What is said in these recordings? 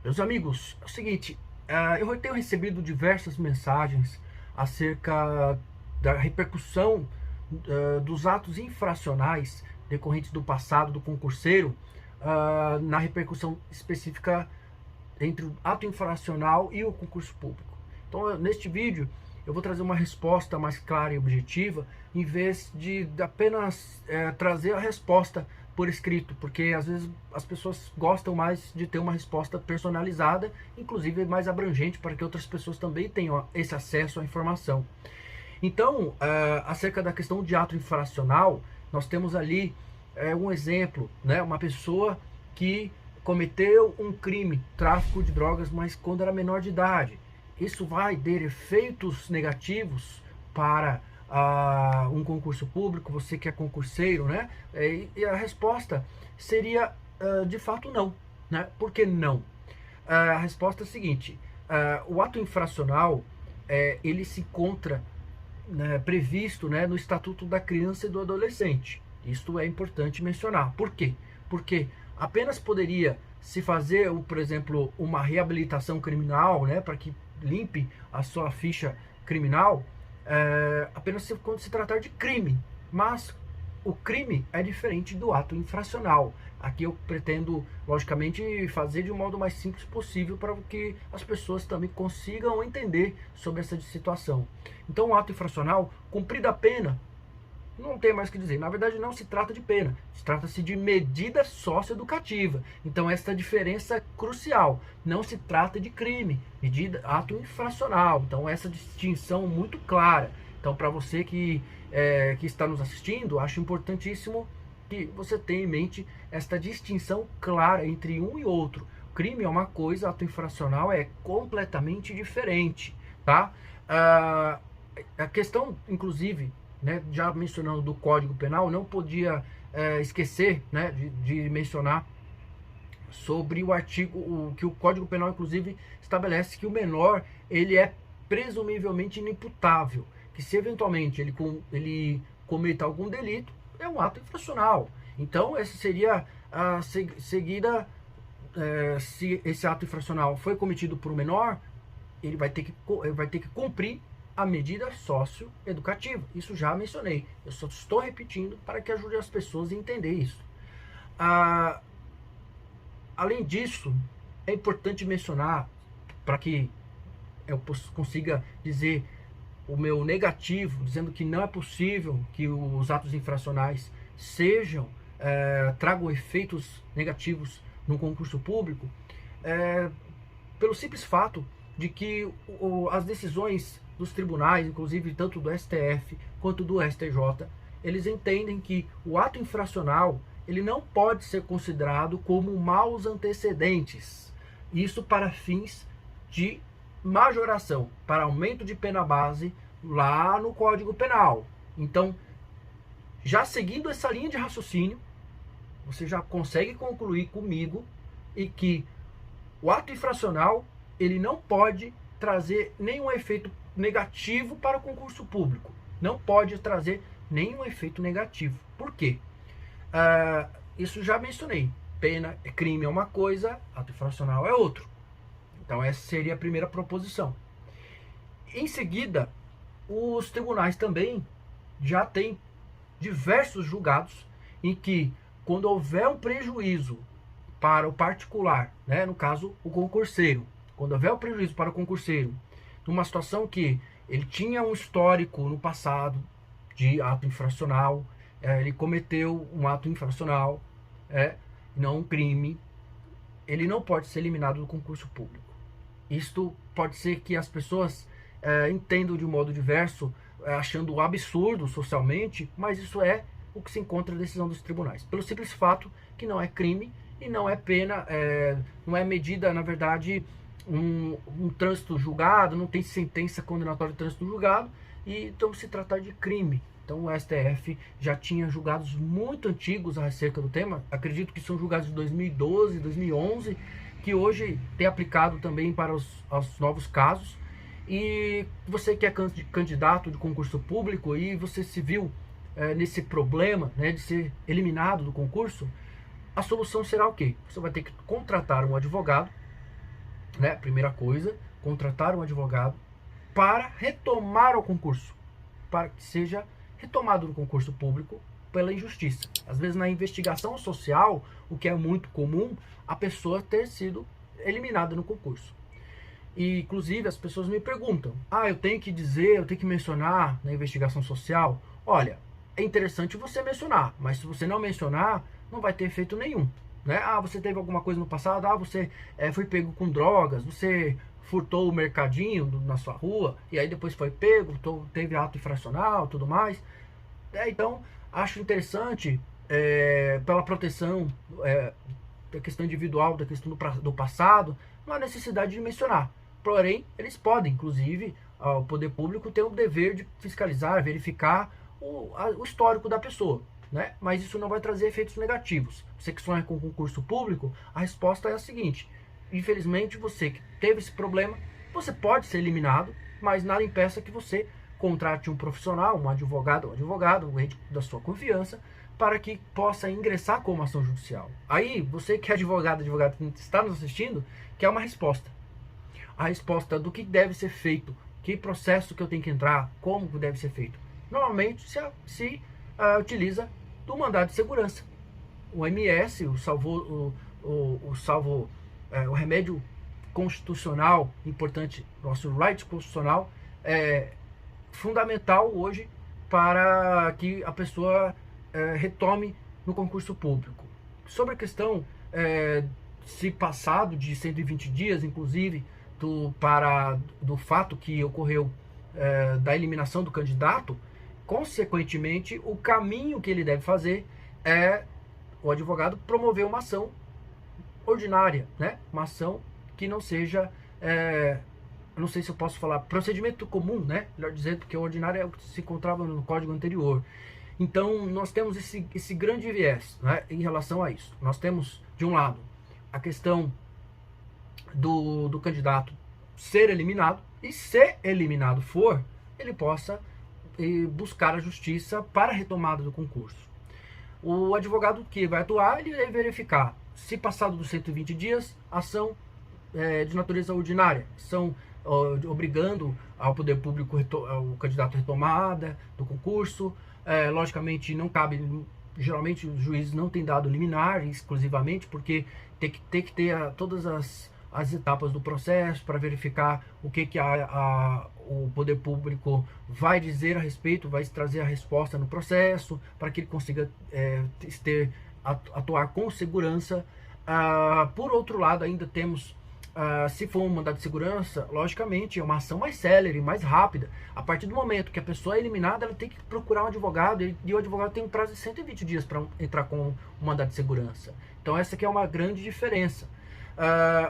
Meus amigos, é o seguinte, eu tenho recebido diversas mensagens acerca da repercussão dos atos infracionais decorrentes do passado do concurseiro, na repercussão específica entre o ato infracional e o concurso público. Então, neste vídeo, eu vou trazer uma resposta mais clara e objetiva, em vez de apenas trazer a resposta por escrito, porque às vezes as pessoas gostam mais de ter uma resposta personalizada, inclusive mais abrangente, para que outras pessoas também tenham esse acesso à informação. Então, acerca da questão de ato infracional, nós temos ali um exemplo, né? Uma pessoa que cometeu um crime, tráfico de drogas, mas quando era menor de idade. Isso vai ter efeitos negativos para um concurso público, você que é concurseiro, né? E a resposta seria, de fato, não. Né? Por que não? A resposta é a seguinte, o ato infracional, ele se encontra, né, previsto, né, no Estatuto da Criança e do Adolescente. Isto é importante mencionar. Por quê? Porque apenas poderia se fazer, por exemplo, uma reabilitação criminal, né, para que limpe a sua ficha criminal, apenas quando se tratar de crime. Mas o crime é diferente do ato infracional. Aqui eu pretendo, logicamente, fazer de um modo mais simples possível para que as pessoas também consigam entender sobre essa situação. Então, o ato infracional, cumprida a pena, não tem mais o que dizer. Na verdade, não se trata de pena, trata-se de medida socioeducativa. Então, essa diferença é crucial. Não se trata de crime, medida, ato infracional. Então, essa distinção muito clara. Então, para você que está nos assistindo, acho importantíssimo que você tenha em mente esta distinção clara entre um e outro. Crime é uma coisa, ato infracional é completamente diferente, tá? A questão, inclusive, né, já mencionando do Código Penal, não podia esquecer, né, de mencionar sobre o artigo, que o Código Penal, inclusive, estabelece que o menor, ele é presumivelmente inimputável, que se eventualmente ele cometa algum delito, é um ato infracional. Então, essa seria a seguida, se esse ato infracional foi cometido por um menor, ele vai ter que cumprir a medida socioeducativa. Isso já mencionei. Eu só estou repetindo para que ajude as pessoas a entender isso. Além disso, é importante mencionar, para que eu consiga dizer o meu negativo, dizendo que não é possível que os atos infracionais tragam efeitos negativos no concurso público, pelo simples fato de que as decisões dos tribunais, inclusive tanto do STF quanto do STJ, eles entendem que o ato infracional ele não pode ser considerado como maus antecedentes. Isso para fins de majoração, para aumento de pena base lá no Código Penal. Então, já seguindo essa linha de raciocínio, você já consegue concluir comigo e que o ato infracional ele não pode trazer nenhum efeito negativo para o concurso público. Não pode trazer nenhum efeito negativo. Por quê? Isso já mencionei. Pena, crime é uma coisa, ato infracional é outro. Então essa seria a primeira proposição. Em seguida, os tribunais também já têm diversos julgados em que, quando houver um prejuízo para o particular, né, no caso o concurseiro, quando houver um prejuízo para o concurseiro, numa situação que ele tinha um histórico no passado de ato infracional, ele cometeu um ato infracional, não um crime, ele não pode ser eliminado do concurso público. Isto pode ser que as pessoas entendam de um modo diverso, achando absurdo socialmente, mas isso é o que se encontra na decisão dos tribunais. Pelo simples fato que não é crime e não é pena, não é medida, na verdade, um trânsito julgado, não tem sentença condenatória de trânsito julgado, e então se trata de crime. Então o STF já tinha julgados muito antigos acerca do tema, acredito que são julgados de 2012, 2011, que hoje tem aplicado também para os novos casos. E você que é candidato de concurso público e você se viu nesse problema, né, de ser eliminado do concurso, a solução será o quê? Você vai ter que contratar um advogado né? Primeira coisa, contratar um advogado para retomar o concurso, para que seja retomado no concurso público pela injustiça. Às vezes na investigação social, o que é muito comum, a pessoa ter sido eliminada no concurso. E inclusive as pessoas me perguntam: eu tenho que dizer, eu tenho que mencionar na investigação social? Olha, é interessante você mencionar, mas se você não mencionar, não vai ter efeito nenhum, né? Você teve alguma coisa no passado, você foi pego com drogas, você furtou o mercadinho na sua rua, e aí depois foi pego, teve ato infracional, tudo mais. Então, acho interessante, pela proteção da questão individual, da questão do passado, não há necessidade de mencionar. Porém, eles podem, inclusive, o poder público tem o dever de fiscalizar, verificar o histórico da pessoa, né? Mas isso não vai trazer efeitos negativos. Você que sonha com concurso público, a resposta é a seguinte: infelizmente, você que teve esse problema, você pode ser eliminado, mas nada impeça que você contrate um profissional, um advogado, um ente da sua confiança, para que possa ingressar com uma ação judicial. Aí, você que é advogado que está nos assistindo, quer uma resposta. A resposta do que deve ser feito, que processo que eu tenho que entrar, como que deve ser feito. Normalmente se utiliza do mandado de segurança. O MS, o remédio constitucional importante, nosso right constitucional, é fundamental hoje para que a pessoa retome no concurso público. Sobre a questão, se passado de 120 dias, inclusive, do fato que ocorreu da eliminação do candidato, consequentemente, o caminho que ele deve fazer é o advogado promover uma ação ordinária, né? Uma ação que não seja, não sei se eu posso falar, procedimento comum, né? Melhor dizendo, porque o ordinário é o que se encontrava no código anterior. Então, nós temos esse grande viés, né, em relação a isso. Nós temos, de um lado, a questão do candidato ser eliminado, e se eliminado for, ele possa buscar a justiça para a retomada do concurso. O advogado que vai atuar, ele deve verificar se passado dos 120 dias, ação de natureza ordinária, são obrigando ao poder público o candidato à retomada do concurso. Logicamente não cabe, geralmente os juízes não têm dado liminar exclusivamente, porque tem que ter todas as etapas do processo para verificar o que o poder público vai dizer a respeito, vai trazer a resposta no processo, para que ele consiga atuar com segurança. Por outro lado, ainda temos, se for um mandado de segurança, logicamente é uma ação mais célere, mais rápida. A partir do momento que a pessoa é eliminada, ela tem que procurar um advogado, e o advogado tem um prazo de 120 dias para entrar com um mandado de segurança. Então essa aqui é uma grande diferença.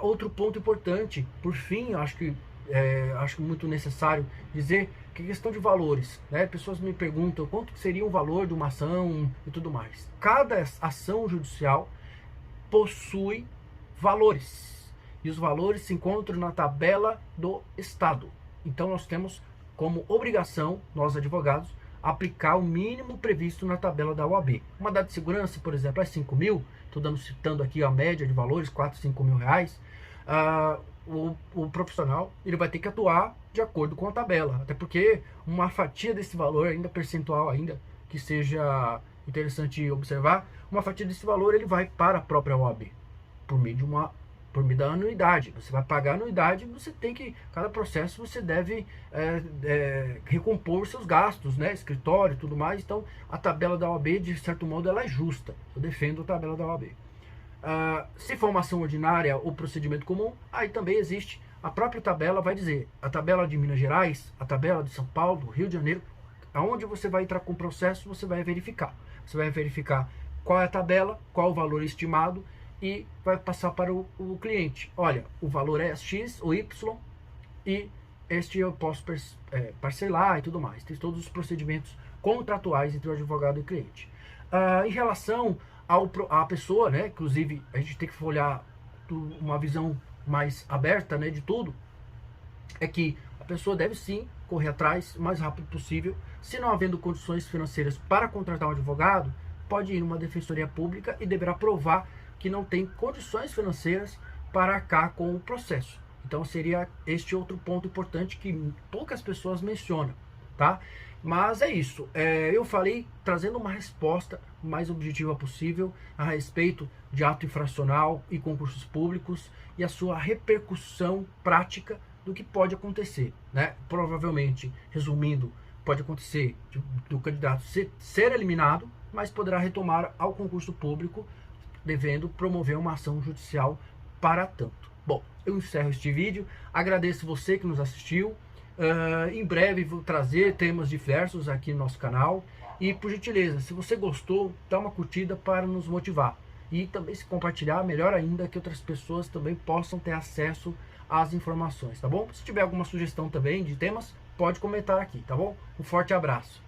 Outro ponto importante, por fim, acho muito necessário dizer, que é a questão de valores, né? Pessoas me perguntam quanto seria o valor de uma ação e tudo mais. Cada ação judicial possui valores, e os valores se encontram na tabela do Estado. Então nós temos como obrigação, nós advogados, aplicar o mínimo previsto na tabela da OAB. Uma mandado de segurança, por exemplo, é 5 mil, estou citando aqui a média de valores, 4, 5 mil reais. O profissional, ele vai ter que atuar de acordo com a tabela, até porque uma fatia desse valor, ainda percentual ainda, que seja interessante observar, uma fatia desse valor ele vai para a própria OAB, por meio da anuidade. Você vai pagar a anuidade, você tem que, cada processo você deve recompor seus gastos, né, escritório e tudo mais. Então a tabela da OAB, de certo modo, ela é justa. Eu defendo a tabela da OAB. Se for uma ação ordinária ou procedimento comum, aí também existe, a própria tabela vai dizer, a tabela de Minas Gerais, a tabela de São Paulo, do Rio de Janeiro, aonde você vai entrar com o processo, você vai verificar. Você vai verificar qual é a tabela, qual o valor estimado, e vai passar para o cliente. Olha, o valor é X ou Y, e este eu posso parcelar e tudo mais. Tem todos os procedimentos contratuais entre o advogado e o cliente. Em relação à pessoa, né, inclusive a gente tem que olhar uma visão mais aberta, né, de tudo, é que a pessoa deve sim correr atrás o mais rápido possível. Se não havendo condições financeiras para contratar um advogado, pode ir numa defensoria pública e deverá provar que não tem condições financeiras para arcar com o processo. Então seria este outro ponto importante que poucas pessoas mencionam, tá? Mas é isso, eu falei trazendo uma resposta mais objetiva possível a respeito de ato infracional e concursos públicos e a sua repercussão prática do que pode acontecer, né? Provavelmente, resumindo, pode acontecer do candidato ser eliminado, mas poderá retomar ao concurso público, devendo promover uma ação judicial para tanto. Bom, eu encerro este vídeo, agradeço você que nos assistiu. Em breve vou trazer temas diversos aqui no nosso canal. E por gentileza, se você gostou, dá uma curtida para nos motivar. E também, se compartilhar, melhor ainda, que outras pessoas também possam ter acesso às informações, tá bom? Se tiver alguma sugestão também de temas, pode comentar aqui, tá bom? Um forte abraço.